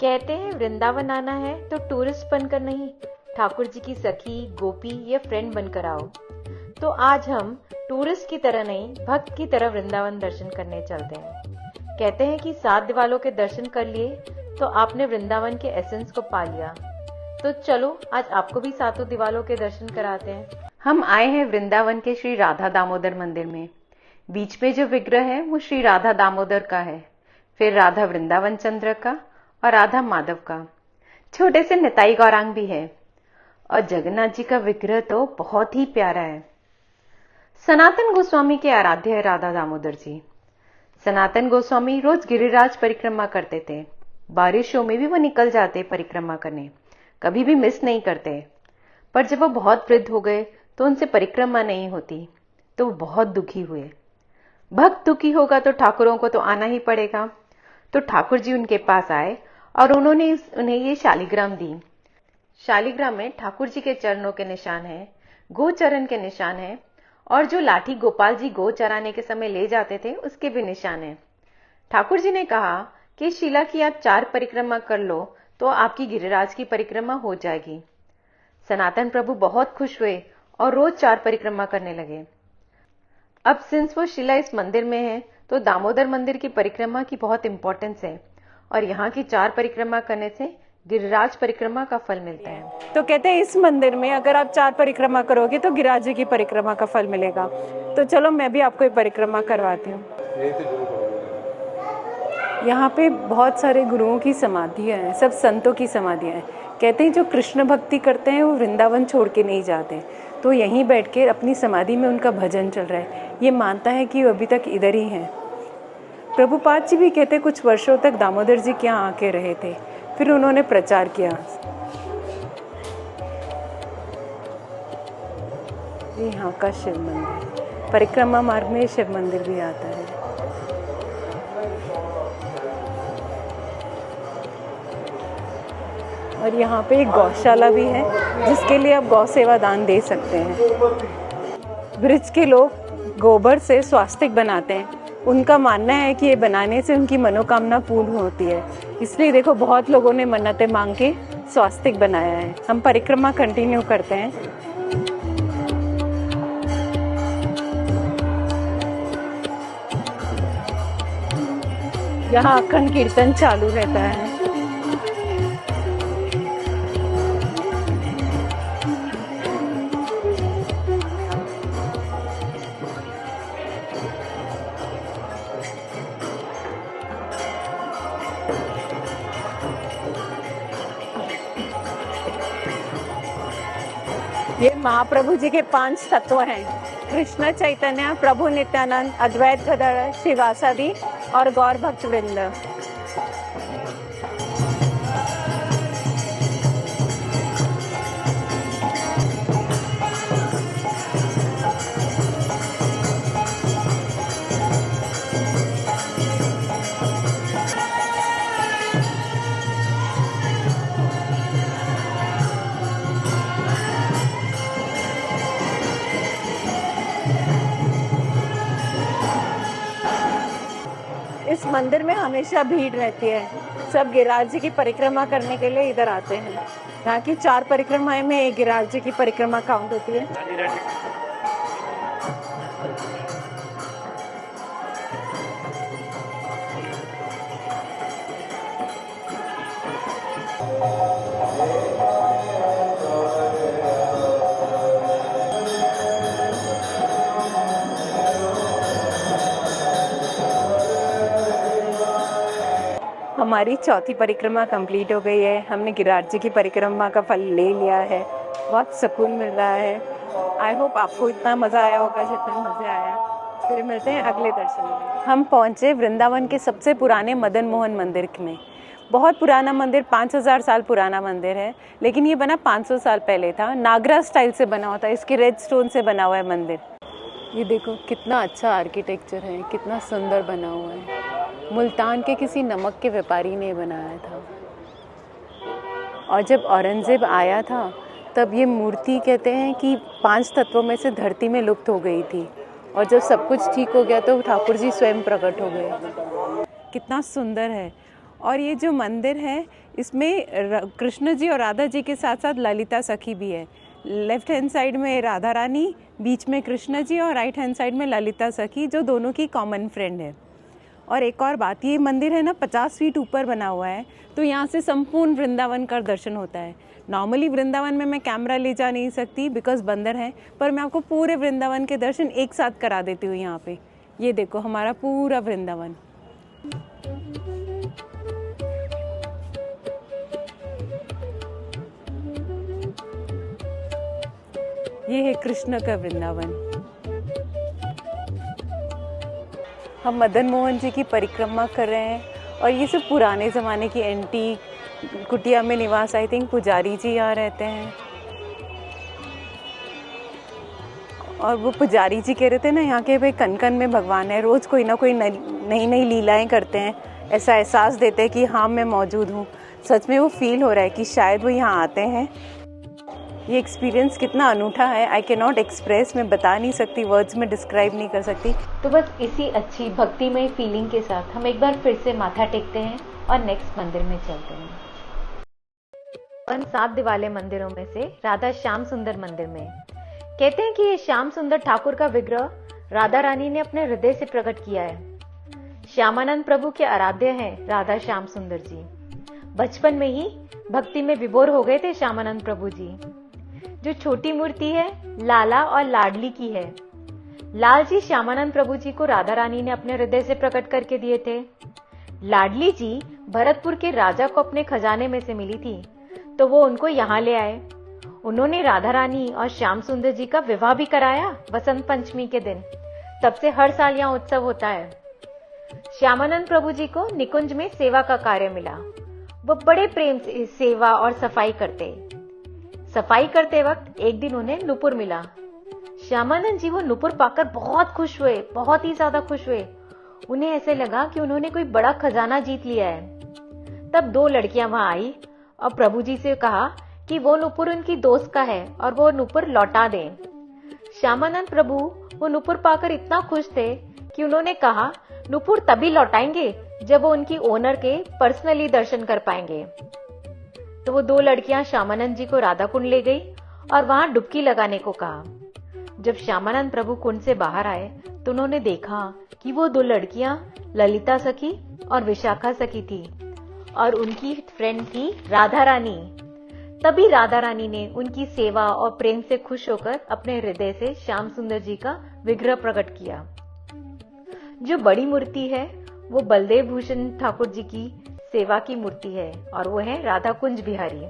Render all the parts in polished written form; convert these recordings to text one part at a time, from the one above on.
कहते हैं वृंदावन आना है तो टूरिस्ट बनकर नहीं, ठाकुर जी की सखी, गोपी या फ्रेंड बनकर आओ। तो आज हम टूरिस्ट की तरह नहीं, भक्त की तरह वृंदावन दर्शन करने चलते हैं। कहते हैं कि 7 दिवालों के दर्शन कर लिए तो आपने वृंदावन के एसेंस को पा लिया। तो चलो आज आपको भी 7 दिवालों के दर्शन कराते हैं। हम आए हैं वृंदावन के श्री राधा दामोदर मंदिर में। बीच में जो विग्रह है वो श्री राधा दामोदर का है, फिर राधा वृंदावन चंद्र का और राधा माधव का। छोटे से निताई गौरांग भी है और जगन्नाथ जी का विग्रह तो बहुत ही प्यारा है। सनातन गोस्वामी के आराध्य है राधा दामोदर जी। सनातन गोस्वामी रोज गिरिराज परिक्रमा करते थे। बारिशों में भी वो निकल जाते परिक्रमा करने, कभी भी मिस नहीं करते। पर जब वो बहुत वृद्ध हो गए तो उनसे परिक्रमा नहीं होती, तो वो बहुत दुखी हुए। भक्त दुखी होगा तो ठाकुरों को तो आना ही पड़ेगा। तो ठाकुर जी उनके पास आए और उन्होंने उन्हें ये शालिग्राम दी। शालिग्राम में ठाकुर जी के चरणों के निशान हैं, गोचरण के निशान हैं और जो लाठी गोपाल जी गो चराने के समय ले जाते थे उसके भी निशान हैं। ठाकुर जी ने कहा कि शिला की आप 4 परिक्रमा कर लो तो आपकी गिरिराज की परिक्रमा हो जाएगी। सनातन प्रभु बहुत खुश हुए और रोज 4 परिक्रमा करने लगे। अब सिंस वो शिला इस मंदिर में है तो दामोदर मंदिर की परिक्रमा की बहुत इंपॉर्टेंस है और यहाँ की 4 परिक्रमा करने से गिरिराज परिक्रमा का फल मिलता है। तो कहते हैं इस मंदिर में अगर आप 4 परिक्रमा करोगे तो गिरिराज जी की परिक्रमा का फल मिलेगा। तो चलो मैं भी आपको एक परिक्रमा करवाती हूँ। यहाँ पे बहुत सारे गुरुओं की समाधियाँ हैं, सब संतों की समाधियाँ हैं। कहते हैं जो कृष्ण भक्ति करते हैं वो वृंदावन छोड़ के नहीं जाते, तो यहीं बैठ के अपनी समाधि में उनका भजन चल रहा है। ये मानता है कि वो अभी तक इधर ही हैं। प्रभुपाद जी भी कहते कुछ वर्षों तक दामोदर जी के यहाँ आके रहे थे, फिर उन्होंने प्रचार किया। ये यहाँ का शिव मंदिर, परिक्रमा मार्ग में शिव मंदिर भी आता है। और यहाँ पे एक गौशाला भी है जिसके लिए आप गौ सेवा दान दे सकते हैं। ब्रिज के लोग गोबर से स्वास्तिक बनाते हैं। उनका मानना है कि ये बनाने से उनकी मनोकामना पूर्ण होती है, इसलिए देखो बहुत लोगों ने मन्नतें मांग के स्वास्तिक बनाया है। हम परिक्रमा कंटिन्यू करते हैं। यहाँ अखंड कीर्तन चालू रहता है। ये महाप्रभु जी के 5 तत्व हैं, कृष्ण चैतन्य, प्रभु नित्यानंद, अद्वैत गदाधर, श्रीवासादि और गौर भक्त वृंद। इस मंदिर में हमेशा भीड़ रहती है। सब गिरिराज जी की परिक्रमा करने के लिए इधर आते हैं। यहाँ की 4 परिक्रमाएं में एक गिरिराज जी की परिक्रमा काउंट होती है। हमारी 4थी परिक्रमा कंप्लीट हो गई है। हमने गिरिराज जी की परिक्रमा का फल ले लिया है। बहुत सुकून मिल रहा है। आई होप आपको इतना मज़ा आया होगा जितना मुझे आया। फिर मिलते हैं अगले दर्शन में। हम पहुँचे वृंदावन के सबसे पुराने मदन मोहन मंदिर में। बहुत पुराना मंदिर, 5000 साल पुराना मंदिर है, लेकिन ये बना 500 साल पहले था। नागरा स्टाइल से बना होता है, इसके रेड स्टोन से बना हुआ है मंदिर। ये देखो कितना अच्छा आर्किटेक्चर है, कितना सुंदर बना हुआ है। मुल्तान के किसी नमक के व्यापारी ने बनाया था। और जब औरंगजेब आया था तब ये मूर्ति कहते हैं कि 5 तत्वों में से धरती में लुप्त हो गई थी, और जब सब कुछ ठीक हो गया तो ठाकुर जी स्वयं प्रकट हो गए। कितना सुंदर है। और ये जो मंदिर है इसमें कृष्ण जी और राधा जी के साथ साथ ललिता सखी भी है। लेफ्ट हैंड साइड में राधा रानी, बीच में कृष्ण जी और राइट हैंड साइड में ललिता सखी, जो दोनों की कॉमन फ्रेंड है। और एक और बात, ये मंदिर है ना 50 फीट ऊपर बना हुआ है, तो यहाँ से संपूर्ण वृंदावन का दर्शन होता है। नॉर्मली वृंदावन में मैं कैमरा ले जा नहीं सकती बिकॉज बंदर है, पर मैं आपको पूरे वृंदावन के दर्शन एक साथ करा देती हूँ यहाँ पे। ये देखो हमारा पूरा वृंदावन। ये है कृष्ण का वृंदावन। हम मदन मोहन जी की परिक्रमा कर रहे हैं और ये सब पुराने ज़माने की एंटीक कुटिया में निवास, आई थिंक पुजारी जी यहाँ रहते हैं। और वो पुजारी जी कह रहे थे ना यहाँ के भाई कन कन में भगवान है, रोज़ कोई ना कोई नई नई लीलाएं करते हैं, ऐसा एहसास देते हैं कि हाँ मैं मौजूद हूँ। सच में वो फील हो रहा है कि शायद वो यहाँ आते हैं। ये एक्सपीरियंस कितना अनूठा है, आई कैन नॉट एक्सप्रेस, मैं बता नहीं सकती, वर्ड्स में डिस्क्राइब नहीं कर सकती। तो बस इसी अच्छी भक्तिमय फीलिंग के साथ हम एक बार फिर से माथा टेकते हैं और नेक्स्ट मंदिर में चलते हैं। उन 7 दिवाले मंदिरों में से राधा श्याम सुंदर मंदिर में कहते हैं कि ये श्याम सुंदर ठाकुर का विग्रह राधा रानी ने अपने हृदय से प्रकट किया है। श्यामानंद प्रभु के आराध्य हैं राधा श्याम सुंदर जी। बचपन में ही भक्ति में विभोर हो गए थे श्यामानंद प्रभु जी। जो छोटी मूर्ति है लाला और लाडली की है। लाल जी श्यामानंद प्रभु जी को राधा रानी ने अपने हृदय से प्रकट करके दिए थे। लाडली जी भरतपुर के राजा को अपने खजाने में से मिली थी, तो वो उनको यहाँ ले आए। उन्होंने राधा रानी और श्याम सुंदर जी का विवाह भी कराया वसंत पंचमी के दिन। तब से हर साल यहाँ उत्सव होता है। श्यामानंद प्रभु जी को निकुंज में सेवा का कार्य मिला। वो बड़े प्रेम से सेवा और सफाई करते वक्त एक दिन उन्हें नुपुर मिला। श्यामानंद जी वो नुपुर पाकर बहुत खुश हुए, बहुत ही ज्यादा खुश हुए। उन्हें ऐसे लगा कि उन्होंने कोई बड़ा खजाना जीत लिया है। तब 2 लड़कियां वहां आई और प्रभु जी से कहा कि वो नुपुर उनकी दोस्त का है और वो नुपुर लौटा दें। श्यामानंद प्रभु वो नुपुर पाकर इतना खुश थे कि उन्होंने कहा नुपुर तभी लौटाएंगे जब वो उनकी ओनर के पर्सनली दर्शन कर पाएंगे। तो वो 2 लड़कियां श्यामानंद जी को राधा कुंड ले गई और वहां डुबकी लगाने को कहा। जब श्यामानंद प्रभु कुंड से बाहर आए तो उन्होंने देखा कि वो 2 लड़कियां ललिता सखी और विशाखा सखी थी और उनकी फ्रेंड थी राधा रानी। तभी राधा रानी ने उनकी सेवा और प्रेम से खुश होकर अपने हृदय से श्याम सुंदर जी का विग्रह प्रकट किया। जो बड़ी मूर्ति है वो बलदेव भूषण ठाकुर जी की सेवा की मूर्ति है और वो है राधा कुंज बिहारी।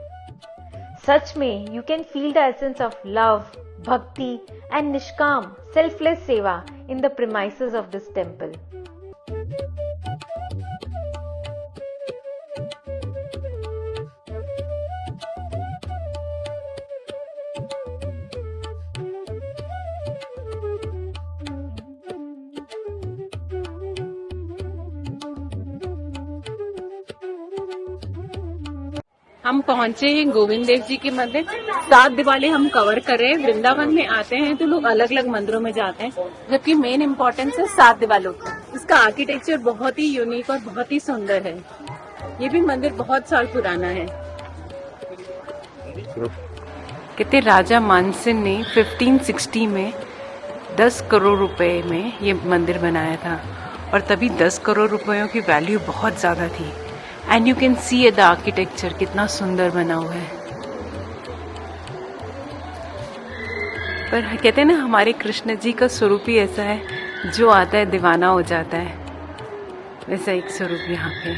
सच में you can feel the essence of love, भक्ति एंड निष्काम सेल्फलेस सेवा in the premises of this temple. हम पहुंचे हैं गोविंद देव जी के मंदिर। 7 दिवाली हम कवर कर रहे हैं। वृंदावन में आते हैं तो लोग अलग अलग मंदिरों में जाते हैं, जबकि मेन इम्पोर्टेंस है 7 दिवालों की। इसका आर्किटेक्चर बहुत ही यूनिक और बहुत ही सुंदर है। ये भी मंदिर बहुत साल पुराना है। कहते राजा मानसिंह ने 1560 में 10 करोड़ रुपए में ये मंदिर बनाया था और तभी 10 करोड़ रुपयों की वैल्यू बहुत ज्यादा थी। And you can see the architecture कितना सुंदर बना हुआ है। पर कहते हैं ना हमारे कृष्ण जी का स्वरूप ही ऐसा है, जो आता है दीवाना हो जाता है। वैसा एक स्वरूप यहाँ पे।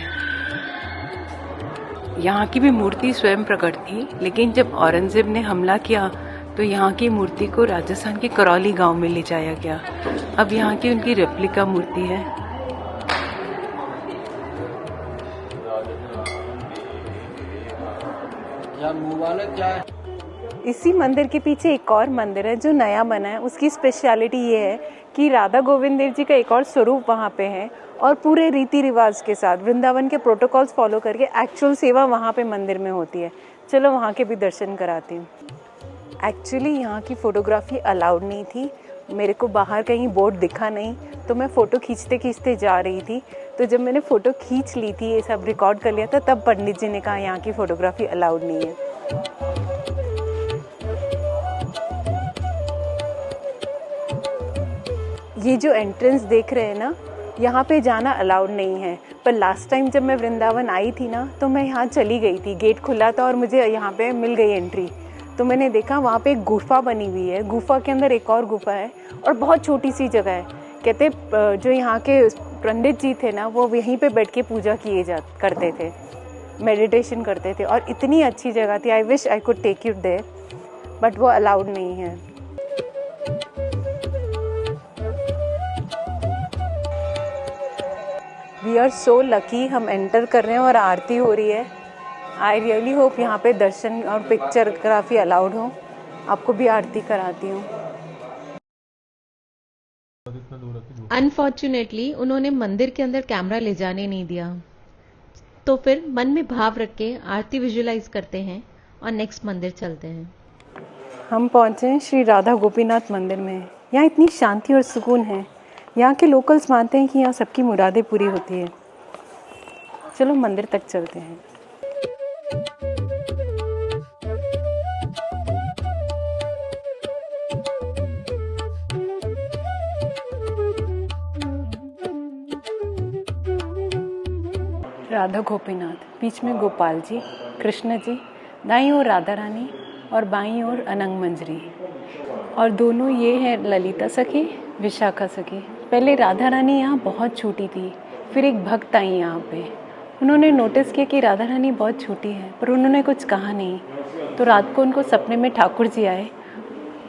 यहाँ की भी मूर्ति स्वयं प्रकट थी, लेकिन जब औरंगजेब ने हमला किया तो यहाँ की मूर्ति को राजस्थान के करौली गांव में ले जाया गया। अब यहाँ की उनकी रेप्लिका मूर्ति है। इसी मंदिर के पीछे एक और मंदिर है जो नया बना है। उसकी स्पेशलिटी ये है कि राधा गोविंद देव जी का एक और स्वरूप वहाँ पे है और पूरे रीति रिवाज के साथ वृंदावन के प्रोटोकॉल्स फॉलो करके एक्चुअल सेवा वहाँ पे मंदिर में होती है। चलो वहाँ के भी दर्शन कराती हूँ। एक्चुअली यहाँ की फोटोग्राफी अलाउड नहीं थी। मेरे को बाहर कहीं बोर्ड दिखा नहीं, तो मैं फ़ोटो खींचते खींचते जा रही थी। तो जब मैंने फ़ोटो खींच ली थी, ये सब रिकॉर्ड कर लिया था, तब पंडित जी ने कहा यहाँ की फ़ोटोग्राफी अलाउड नहीं है। ये जो एंट्रेंस देख रहे हैं ना, यहाँ पे जाना अलाउड नहीं है, पर लास्ट टाइम जब मैं वृंदावन आई थी ना, तो मैं यहाँ चली गई थी, गेट खुला था और मुझे यहाँ पे मिल गई एंट्री। तो मैंने देखा वहाँ पे एक गुफा बनी हुई है, गुफा के अंदर एक और गुफा है और बहुत छोटी सी जगह है। कहते जो यहाँ के पंडित जी थे ना, वो यहीं पे बैठ के पूजा करते थे, मेडिटेशन करते थे, और इतनी अच्छी जगह थी। I wish I could take you there, but वो अलाउड नहीं है। वी आर सो लकी, हम एंटर कर रहे हैं और आरती हो रही है। आई रियली होप यहाँ पे दर्शन और पिक्चरग्राफी अलाउड हो। आपको भी आरती कराती हूँ। अनफॉर्चुनेटली उन्होंने मंदिर के अंदर कैमरा ले जाने नहीं दिया, तो फिर मन में भाव रख के आरती विजुअलाइज करते हैं और नेक्स्ट मंदिर चलते हैं। हम पहुँचे हैं श्री राधा गोपीनाथ मंदिर में। यहाँ इतनी शांति और सुकून है। यहाँ के लोकल्स मानते हैं कि यहाँ सबकी मुरादें पूरी होती है। चलो मंदिर तक चलते हैं। राधा गोपीनाथ, बीच में गोपाल जी, कृष्ण जी, दाईं ओर राधा रानी और बाईं ओर अनंग मंजरी, और दोनों ये हैं ललिता सखी, विशाखा सखी। पहले राधा रानी यहाँ बहुत छोटी थी, फिर एक भक्त आई यहाँ पे। उन्होंने नोटिस किया कि राधा रानी बहुत छोटी है, पर उन्होंने कुछ कहा नहीं। तो रात को उनको सपने में ठाकुर जी आए,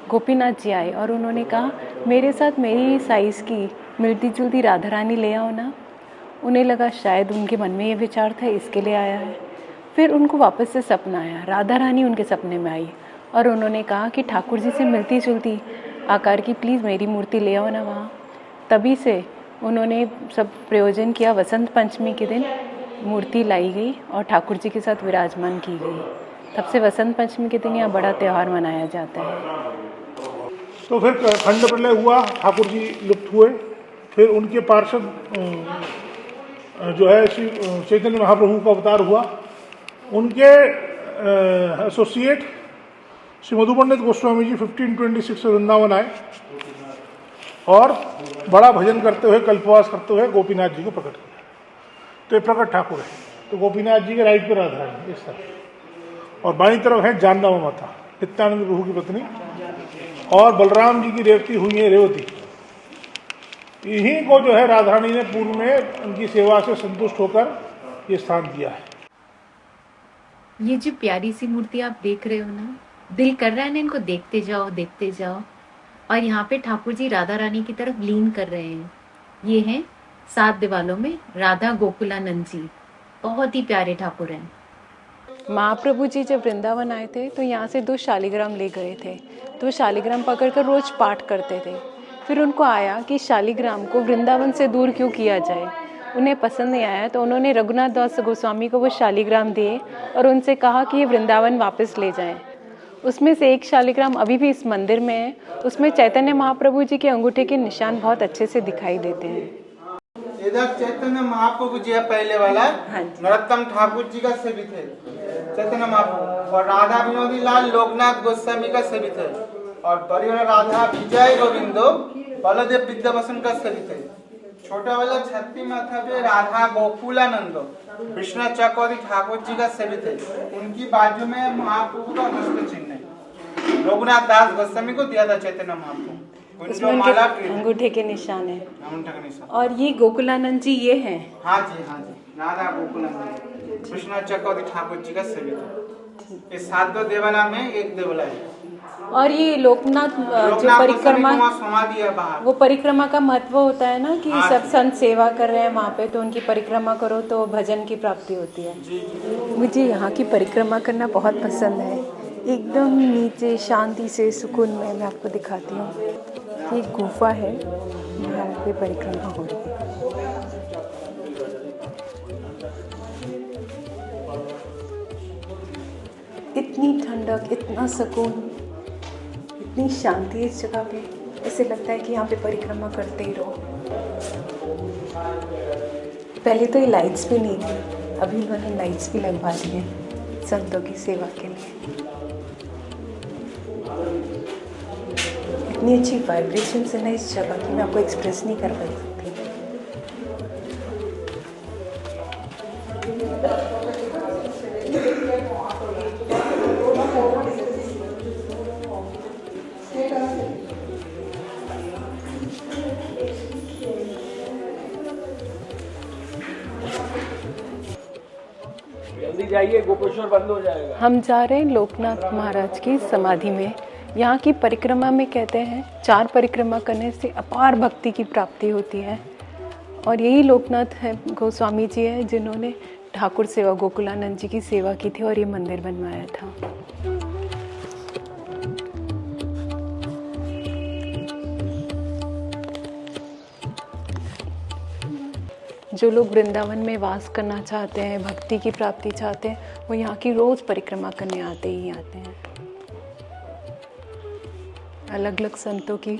गोपीनाथ जी आए, और उन्होंने कहा मेरे साथ मेरी साइज़ की मिलती जुलती राधा रानी ले आओ ना। उन्हें लगा शायद उनके मन में ये विचार था, इसके लिए आया है। फिर उनको वापस से सपना आया, राधा रानी उनके सपने में आई और उन्होंने कहा कि ठाकुर जी से मिलती जुलती आकार की प्लीज़ मेरी मूर्ति ले आओ ना वहाँ। तभी से उन्होंने सब प्रयोजन किया। वसंत पंचमी के दिन मूर्ति लाई गई और ठाकुर जी के साथ विराजमान की गई। तब से वसंत पंचमी के दिन यहाँ बड़ा त्यौहार मनाया जाता है। तो फिर खंड प्रलय हुआ, ठाकुर जी लुप्त हुए। फिर उनके पार्षद जो है श्री चैतन्य महाप्रभु का अवतार हुआ। उनके एसोसिएट श्री मधु पंडित गोस्वामी जी 1526 वृंदावन आए और बड़ा भजन करते हुए, कल्पवास करते हुए गोपीनाथ जी को प्रकट किया। तो ये प्रकट ठाकुर है। तो गोपीनाथ जी के राइट पे राधा रानी इस तरफ, और बाईं तरफ है जानदावा माता, नित्यानंद प्रभु की पत्नी, और बलराम जी की रेवती हुई है रेवती। यहीं को जो है राधा रानी ने पूर्व में उनकी सेवा से संतुष्ट होकर ये स्थान दिया है। ये जो प्यारी सी मूर्ति आप देख रहे हो ना, दिल कर रहा है ना इनको देखते जाओ देखते जाओ। और यहाँ पे ठाकुर जी राधा रानी की तरफ लीन कर रहे हैं। ये हैं 7 दीवालों में राधा गोकुलानंद जी, बहुत ही प्यारे ठाकुर हैं। महाप्रभु जी जब वृंदावन आए थे तो यहाँ से 2 शालिग्राम ले गए थे। तो शालिग्राम पकड़कर रोज पाठ करते थे। फिर उनको आया कि शालिग्राम को वृंदावन से दूर क्यों किया जाए। उन्हें पसंद नहीं आया, तो उन्होंने रघुनाथ दास गोस्वामी को वो शालिग्राम दिए और उनसे कहा कि ये वृंदावन वापस ले जाएं। उसमें से एक शालिग्राम अभी भी इस मंदिर में है। उसमें चैतन्य महाप्रभु जी के अंगूठे के निशान बहुत अच्छे से दिखाई देते हैं। इधर चैतन्य महाप्रभु जी है पहले वाला, नरोत्तम ठाकुर जी का सेवित है चैतन्य महाप्रभु, और राधा विनोदी लाल लोकनाथ गोस्वामी का सेवित है, और बड़ी वाला राधा विजय गोविंदो बलदेव विद्याभूषण का सेवित है। छोटा वाला छत्ती माथा पे राधा गोकुलानंदो कृष्ण चक्रवर्ती ठाकुर जी का सेवित है। उनकी बाजू में महाप्रभु का हस्त चिन्ह है। लोकनाथ दास गोस्वामी को दिया था चैतन्य महाप्रभु, उसमें उनके अंगूठे के निशान है। और ये गोकुलानंद जी ये हैं। हाँ जी राधा गोकुलानंद कृष्ण चक्रवर्ती ठाकुर जी का सेवित है। ये 7 देवाला में एक देवाला है। और ये लोकनाथ जो परिक्रमा, समाधि है बाहर, वो परिक्रमा का महत्व होता है ना कि सब संत सेवा कर रहे हैं वहाँ पे, तो उनकी परिक्रमा करो तो भजन की प्राप्ति होती है। मुझे यहाँ की परिक्रमा करना बहुत पसंद है। एकदम नीचे शांति से सुकून में। मैं आपको दिखाती हूँ, ये गुफा है, यहाँ पे परिक्रमा हो रही है। इतनी ठंडक, इतना सुकून, इतनी शांति इस जगह पे। ऐसे लगता है कि यहाँ पे परिक्रमा करते ही रहो। पहले तो ये लाइट्स भी नहीं थी, अभी इन्होंने लाइट्स भी लगवा दी हैं संतों की सेवा के लिए। इतनी अच्छी वाइब्रेशंस है ना इस जगह की, मैं आपको एक्सप्रेस नहीं कर पाई सकती। जल्दी जाइए, गोपेश्वर बंद हो जाएगा। हम जा रहे हैं लोकनाथ महाराज की समाधि में। यहाँ की परिक्रमा में कहते हैं 4 परिक्रमा करने से अपार भक्ति की प्राप्ति होती है, और यही लोकनाथ है गोस्वामी जी है जिन्होंने ठाकुर सेवा गोकुलानंद जी की सेवा की थी और ये मंदिर बनवाया था। जो लोग वृंदावन में वास करना चाहते हैं, भक्ति की प्राप्ति चाहते हैं, वो यहाँ की रोज परिक्रमा करने आते ही आते हैं। अलग अलग संतों की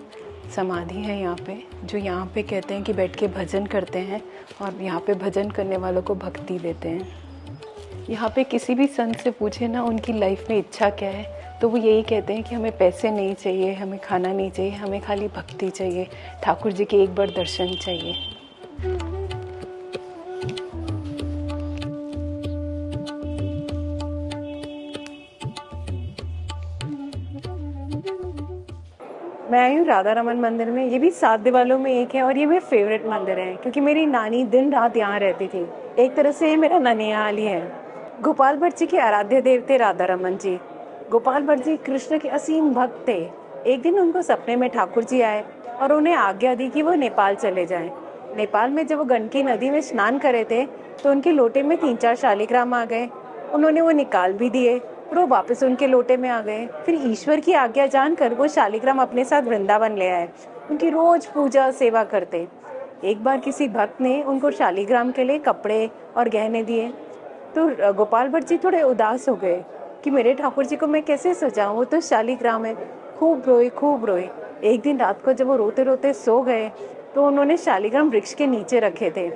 समाधि है यहाँ पे, जो यहाँ पे कहते हैं कि बैठ के भजन करते हैं और यहाँ पे भजन करने वालों को भक्ति देते हैं। यहाँ पे किसी भी संत से पूछे ना उनकी लाइफ में इच्छा क्या है, तो वो यही कहते हैं कि हमें पैसे नहीं चाहिए, हमें खाना नहीं चाहिए, हमें खाली भक्ति चाहिए, ठाकुर जी के एक बार दर्शन चाहिए। मैं आई हूँ राधा रमन मंदिर में। ये भी 7 दिवालों में एक है और ये मेरा फेवरेट मंदिर है क्योंकि मेरी नानी दिन रात यहाँ रहती थी। एक तरह से ये मेरा ननिहाल ही है। गोपाल भट्ट जी के आराध्य देव थे राधा रमन जी। गोपाल भट्ट जी कृष्ण के असीम भक्त थे। एक दिन उनको सपने में ठाकुर जी आए और उन्हें आज्ञा दी कि वो नेपाल चले जाएं। नेपाल में जब वो गंडकी नदी में स्नान करे थे तो उनके लोटे में 3-4 शालिग्राम आ गए। उन्होंने वो निकाल भी दिए और वो वापस उनके लोटे में आ गए। फिर ईश्वर की आज्ञा जानकर वो शालिग्राम अपने साथ वृंदावन ले आए। उनकी रोज पूजा सेवा करते। एक बार किसी भक्त ने उनको शालिग्राम के लिए कपड़े और गहने दिए तो गोपाल भट्ट जी थोड़े उदास हो गए कि मेरे ठाकुर जी को मैं कैसे सजाऊं, वो तो शालिग्राम है। खूब रोए। एक दिन रात को जब वो रोते रोते सो गए तो उन्होंने शालिग्राम वृक्ष के नीचे रखे थे।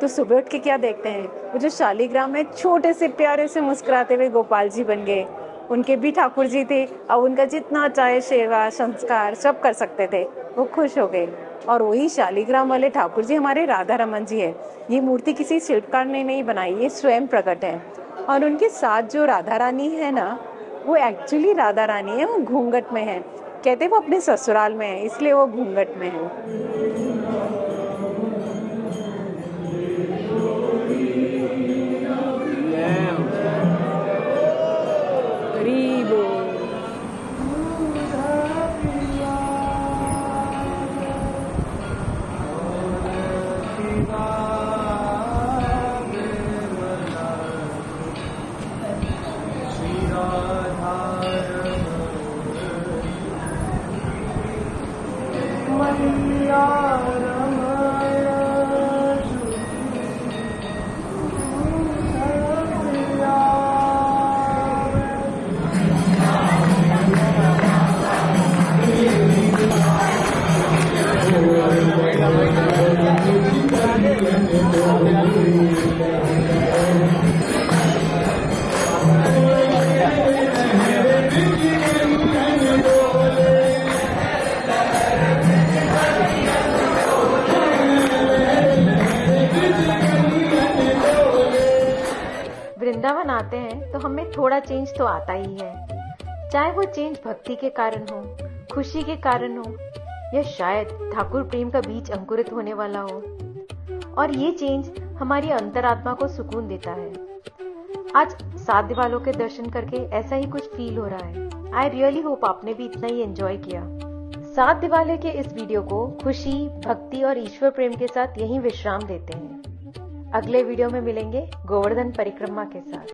तो सुबह उठ के क्या देखते हैं, वो जो शालिग्राम है छोटे से प्यारे से मुस्कुराते हुए गोपाल जी बन गए। उनके भी ठाकुर जी थे, अब उनका जितना चाहे सेवा संस्कार सब कर सकते थे। वो खुश हो गए। और वही शालिग्राम वाले ठाकुर जी हमारे राधा रमन जी है। ये मूर्ति किसी शिल्पकार ने नहीं बनाई, ये स्वयं प्रकट है। और उनके साथ जो राधा रानी है ना, वो एक्चुअली राधा रानी है, वो घूंघट में है। कहते वो अपने ससुराल में है, इसलिए वो घूंघट में है। वृंदावन आते हैं तो हमें थोड़ा चेंज तो आता ही है, चाहे वो चेंज भक्ति के कारण हो, खुशी के कारण हो, या शायद ठाकुर प्रेम का बीज अंकुरित होने वाला हो। और ये चेंज हमारी अंतरात्मा को सुकून देता है। आज 7 दिवालों के दर्शन करके ऐसा ही कुछ फील हो रहा है। आई रियली होप आपने भी इतना ही एंजॉय किया। 7 दिवाले के इस वीडियो को खुशी, भक्ति और ईश्वर प्रेम के साथ यहीं विश्राम देते हैं। अगले वीडियो में मिलेंगे गोवर्धन परिक्रमा के साथ।